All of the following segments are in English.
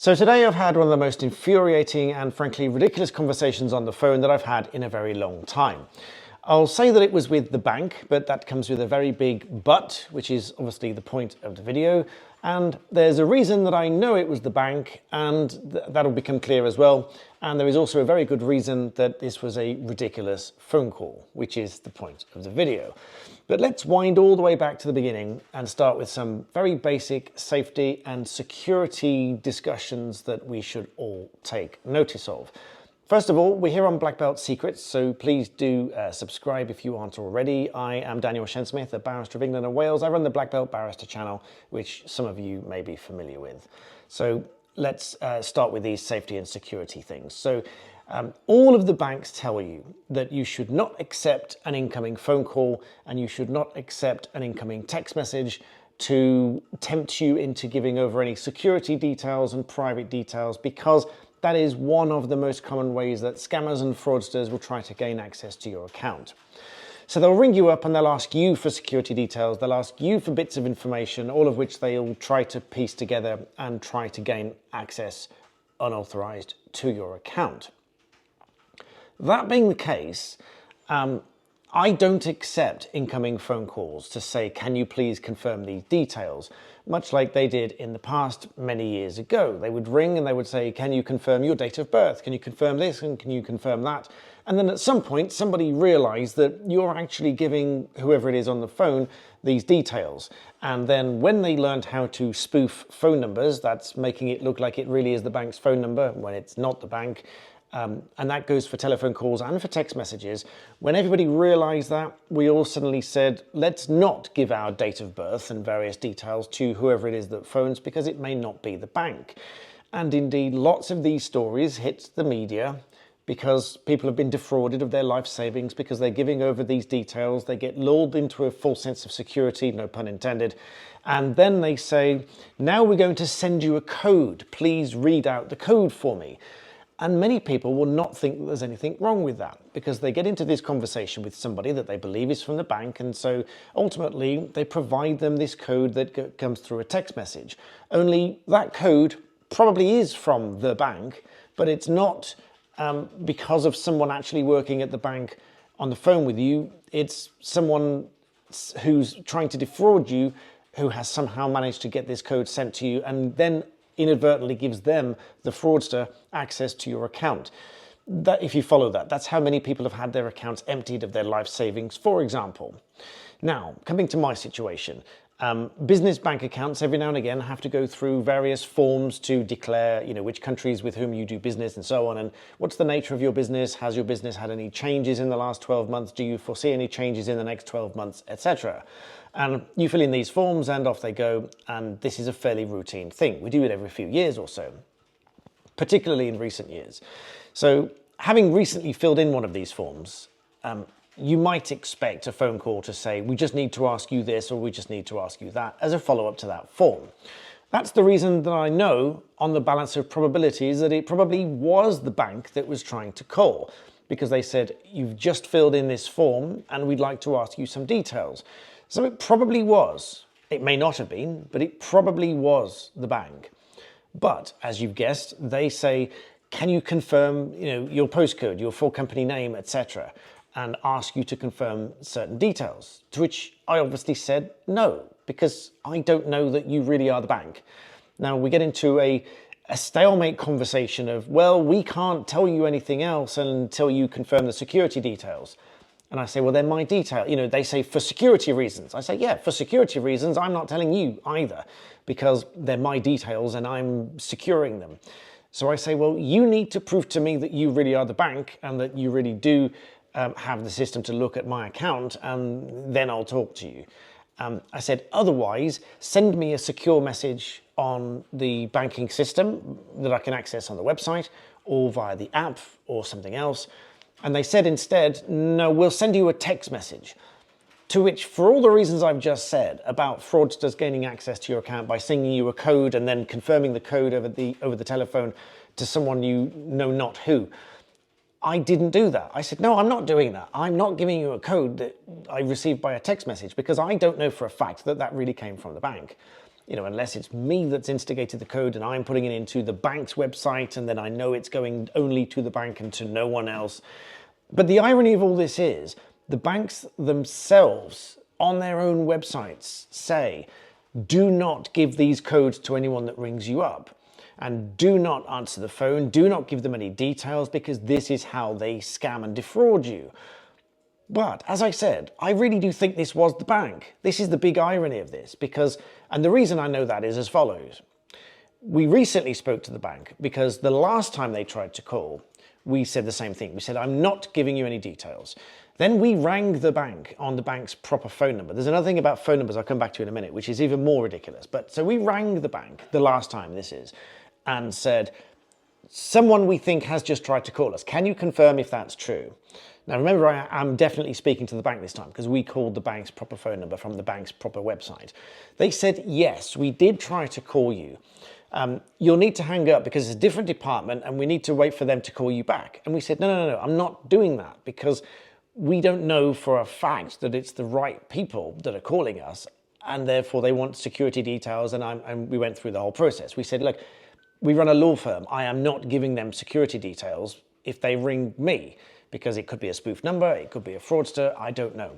So today I've had one of the most infuriating and frankly ridiculous conversations on the phone that I've had in a very long time. I'll say that it was with the bank, but that comes with a very big but, which is obviously the point of the video. And there's a reason that I know it was the bank, and that'll become clear as well. And there is also a very good reason that this was a ridiculous phone call, which is the point of the video. But let's wind all the way back to the beginning and start with some very basic safety and security discussions that we should all take notice of. First of all, we're here on Black Belt Secrets, so please do subscribe if you aren't already. I am Daniel Shensmith, a barrister of England and Wales. I run the Black Belt Barrister channel, which some of you may be familiar with. So let's start with these safety and security things. So all of the banks tell you that you should not accept an incoming phone call and you should not accept an incoming text message to tempt you into giving over any security details and private details, because that is one of the most common ways that scammers and fraudsters will try to gain access to your account. So they'll ring you up and they'll ask you for security details, they'll ask you for bits of information, all of which they'll try to piece together and try to gain access unauthorized to your account. That being the case, I don't accept incoming phone calls to say, can you please confirm these details? Much like they did in the past many years ago. They would ring and they would say, can you confirm your date of birth? Can you confirm this and can you confirm that? And then at some point, somebody realized that you're actually giving whoever it is on the phone these details. And then when they learned how to spoof phone numbers, that's making it look like it really is the bank's phone number when it's not the bank. And that goes for telephone calls and for text messages. When everybody realized that, we all suddenly said, let's not give our date of birth and various details to whoever it is that phones, because it may not be the bank. And indeed, lots of these stories hit the media because people have been defrauded of their life savings because they're giving over these details. They get lulled into a false sense of security, no pun intended. And then they say, now we're going to send you a code. Please read out the code for me. And many people will not think that there's anything wrong with that because they get into this conversation with somebody that they believe is from the bank, and so ultimately they provide them this code that comes through a text message. Only that code probably is from the bank, but it's not because of someone actually working at the bank on the phone with you. It's someone who's trying to defraud you who has somehow managed to get this code sent to you and then inadvertently gives them, the fraudster, access to your account. That, if you follow that, that's how many people have had their accounts emptied of their life savings, for example. Now, coming to my situation, business bank accounts every now and again have to go through various forms to declare, which countries with whom you do business and so on, and what's the nature of your business, has your business had any changes in the last 12 months, do you foresee any changes in the next 12 months, etc. And you fill in these forms and off they go, and this is a fairly routine thing. We do it every few years or so, particularly in recent years. So having recently filled in one of these forms, you might expect a phone call to say, we just need to ask you this or we just need to ask you that as a follow-up to that form. That's the reason that I know on the balance of probabilities that it probably was the bank that was trying to call, because they said, you've just filled in this form and we'd like to ask you some details. So it probably was. It may not have been, but it probably was the bank. But as you've guessed, they say, can you confirm, your postcode, your full company name, etc., and ask you to confirm certain details, to which I obviously said no, because I don't know that you really are the bank. Now we get into a stalemate conversation of, well, we can't tell you anything else until you confirm the security details. And I say, well, they're my detail. They say for security reasons. I say, yeah, for security reasons, I'm not telling you either, because they're my details and I'm securing them. So I say, well, you need to prove to me that you really are the bank and that you really do have the system to look at my account, and then I'll talk to you. I said, otherwise, send me a secure message on the banking system that I can access on the website or via the app or something else. And they said instead, no, we'll send you a text message. To which, for all the reasons I've just said about fraudsters gaining access to your account by sending you a code and then confirming the code over the telephone to someone you know not who, I didn't do that. I said, no, I'm not doing that. I'm not giving you a code that I received by a text message because I don't know for a fact that that really came from the bank. unless it's me that's instigated the code and I'm putting it into the bank's website and then I know it's going only to the bank and to no one else. But the irony of all this is the banks themselves on their own websites say, do not give these codes to anyone that rings you up. And do not answer the phone, do not give them any details, because this is how they scam and defraud you. But as I said, I really do think this was the bank. This is the big irony of this, and the reason I know that is as follows. We recently spoke to the bank because the last time they tried to call, we said the same thing. We said, I'm not giving you any details. Then we rang the bank on the bank's proper phone number. There's another thing about phone numbers I'll come back to in a minute, which is even more ridiculous. But so we rang the bank the last time this is, and said, someone we think has just tried to call us. Can you confirm if that's true? Now remember, I'm definitely speaking to the bank this time because we called the bank's proper phone number from the bank's proper website. They said, yes, we did try to call you. You'll need to hang up because it's a different department and we need to wait for them to call you back. And we said, no, I'm not doing that because we don't know for a fact that it's the right people that are calling us and therefore they want security details, and we went through the whole process. We said, look, we run a law firm. I am not giving them security details if they ring me, because it could be a spoof number, it could be a fraudster, I don't know.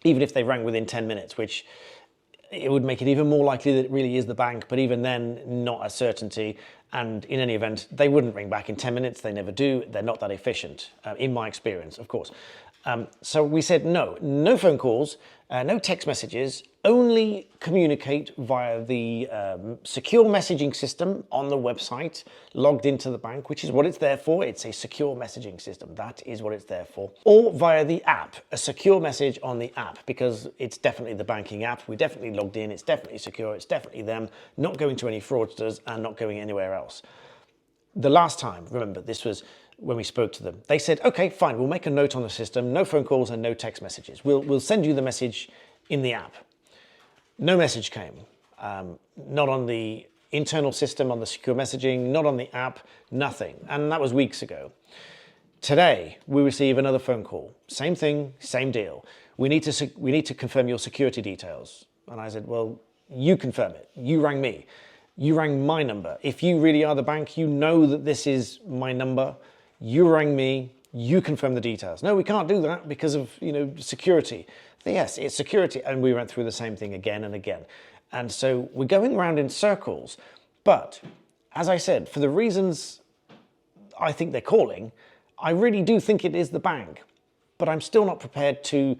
Even if they rang within 10 minutes, which it would make it even more likely that it really is the bank, but even then, not a certainty. And in any event, they wouldn't ring back in 10 minutes. They never do. They're not that efficient, in my experience, of course. So we said, no phone calls, no text messages, only communicate via the secure messaging system on the website, logged into the bank, which is what it's there for. It's a secure messaging system. That is what it's there for. Or via the app, a secure message on the app, because it's definitely the banking app. We definitely logged in. It's definitely secure. It's definitely them, not going to any fraudsters and not going anywhere else. The last time, remember, this was when we spoke to them, they said, okay, fine, we'll make a note on the system, no phone calls and no text messages. We'll send you the message in the app. No message came, not on the internal system, on the secure messaging, not on the app, nothing. And that was weeks ago. Today, we receive another phone call. Same thing, same deal. We need to confirm your security details. And I said, well, you confirm it. You rang me. You rang my number. If you really are the bank, you know that this is my number. You rang me, you confirm the details. No, we can't do that because of, security. Yes, it's security. And we went through the same thing again and again. And so we're going around in circles. But as I said, for the reasons I think they're calling, I really do think it is the bank. But I'm still not prepared to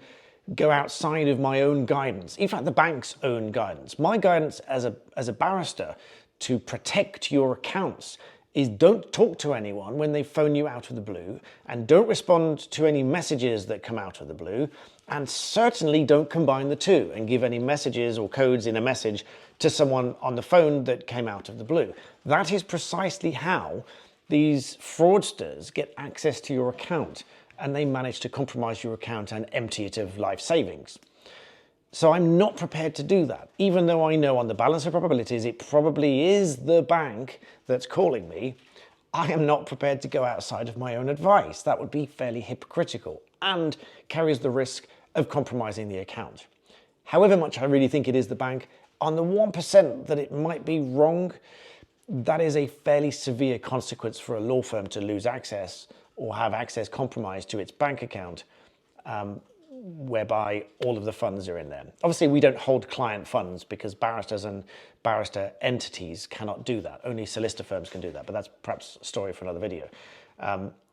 go outside of my own guidance. In fact, the bank's own guidance. My guidance as a barrister to protect your accounts is don't talk to anyone when they phone you out of the blue, and don't respond to any messages that come out of the blue, and certainly don't combine the two and give any messages or codes in a message to someone on the phone that came out of the blue. That is precisely how these fraudsters get access to your account, and they manage to compromise your account and empty it of life savings. So I'm not prepared to do that, even though I know on the balance of probabilities it probably is the bank that's calling me. I am not prepared to go outside of my own advice. That would be fairly hypocritical and carries the risk of compromising the account. However much I really think it is the bank, on the 1% that it might be wrong, that is a fairly severe consequence for a law firm to lose access or have access compromised to its bank account, whereby all of the funds are in there. Obviously, we don't hold client funds because barristers and barrister entities cannot do that. Only solicitor firms can do that, but that's perhaps a story for another video.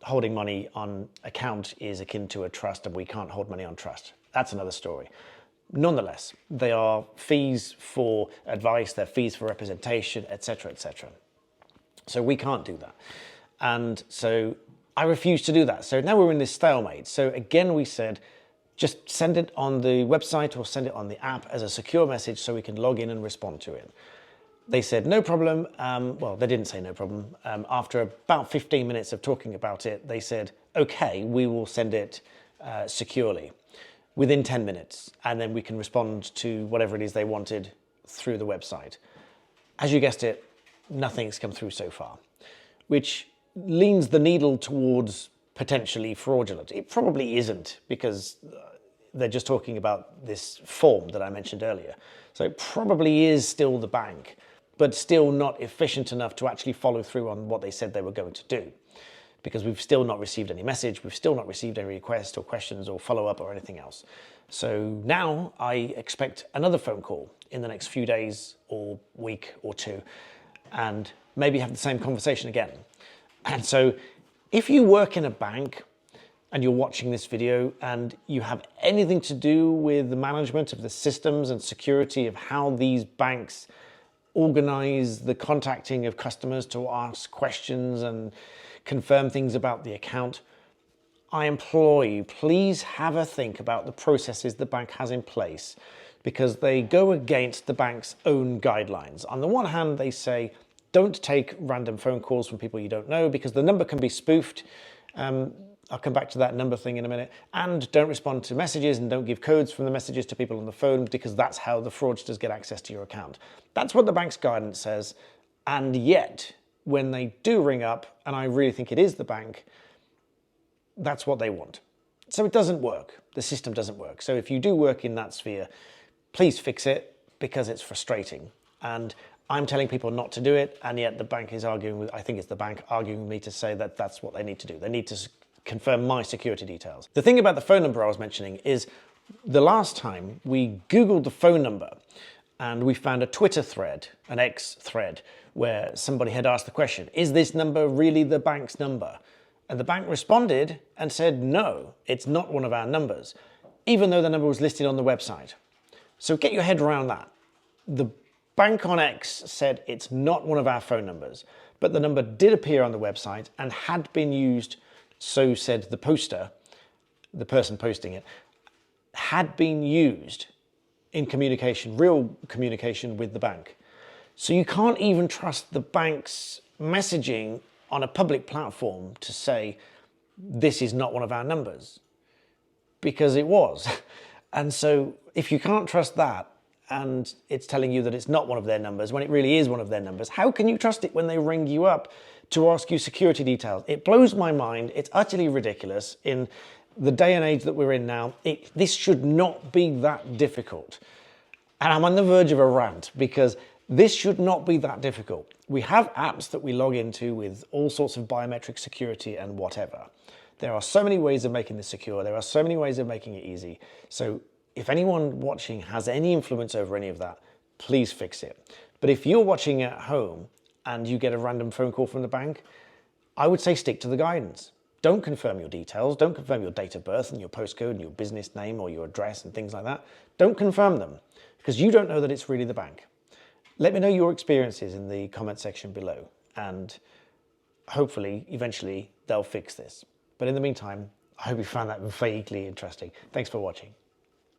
Holding money on account is akin to a trust, and we can't hold money on trust. That's another story. Nonetheless, they are fees for advice, they're fees for representation, etc., etc. So we can't do that. And so I refuse to do that. So now we're in this stalemate. So again, we said, just send it on the website or send it on the app as a secure message so we can log in and respond to it. They said, no problem. Well, they didn't say no problem. After about 15 minutes of talking about it, they said, okay, we will send it securely within 10 minutes. And then we can respond to whatever it is they wanted through the website. As you guessed it, nothing's come through so far, which leans the needle towards potentially fraudulent. It probably isn't, because they're just talking about this form that I mentioned earlier. So it probably is still the bank, but still not efficient enough to actually follow through on what they said they were going to do. Because we've still not received any message, we've still not received any requests or questions or follow-up or anything else. So now I expect another phone call in the next few days or week or two, and maybe have the same conversation again. And so if you work in a bank and you're watching this video and you have anything to do with the management of the systems and security of how these banks organize the contacting of customers to ask questions and confirm things about the account, I implore you, please have a think about the processes the bank has in place, because they go against the bank's own guidelines. On the one hand, they say, don't take random phone calls from people you don't know because the number can be spoofed. I'll come back to that number thing in a minute. And don't respond to messages and don't give codes from the messages to people on the phone, because that's how the fraudsters get access to your account. That's what the bank's guidance says. And yet, when they do ring up, and I really think it is the bank, that's what they want. So it doesn't work. The system doesn't work. So if you do work in that sphere, please fix it, because it's frustrating. And I'm telling people not to do it, and yet the bank is arguing with, I think it's the bank arguing with me to say that that's what they need to do. They need to confirm my security details. The thing about the phone number I was mentioning is the last time we Googled the phone number and we found a Twitter thread, an X thread, where somebody had asked the question, is this number really the bank's number? And the bank responded and said, no, it's not one of our numbers, even though the number was listed on the website. So get your head around that. The bank on X said it's not one of our phone numbers, but the number did appear on the website and had been used, so said the poster, the person posting it, had been used in communication, real communication with the bank. So you can't even trust the bank's messaging on a public platform to say, this is not one of our numbers, because it was. And so if you can't trust that, and it's telling you that it's not one of their numbers when it really is one of their numbers, how can you trust it when they ring you up to ask you security details? It blows my mind. It's utterly ridiculous in the day and age that we're in now. This should not be that difficult. And I'm on the verge of a rant, because this should not be that difficult. We have apps that we log into with all sorts of biometric security and whatever. There are so many ways of making this secure. There are so many ways of making it easy. So if anyone watching has any influence over any of that, please fix it. But if you're watching at home and you get a random phone call from the bank, I would say stick to the guidance. Don't confirm your details. Don't confirm your date of birth and your postcode and your business name or your address and things like that. Don't confirm them, because you don't know that it's really the bank. Let me know your experiences in the comment section below, and hopefully, eventually, they'll fix this. But in the meantime, I hope you found that vaguely interesting. Thanks for watching.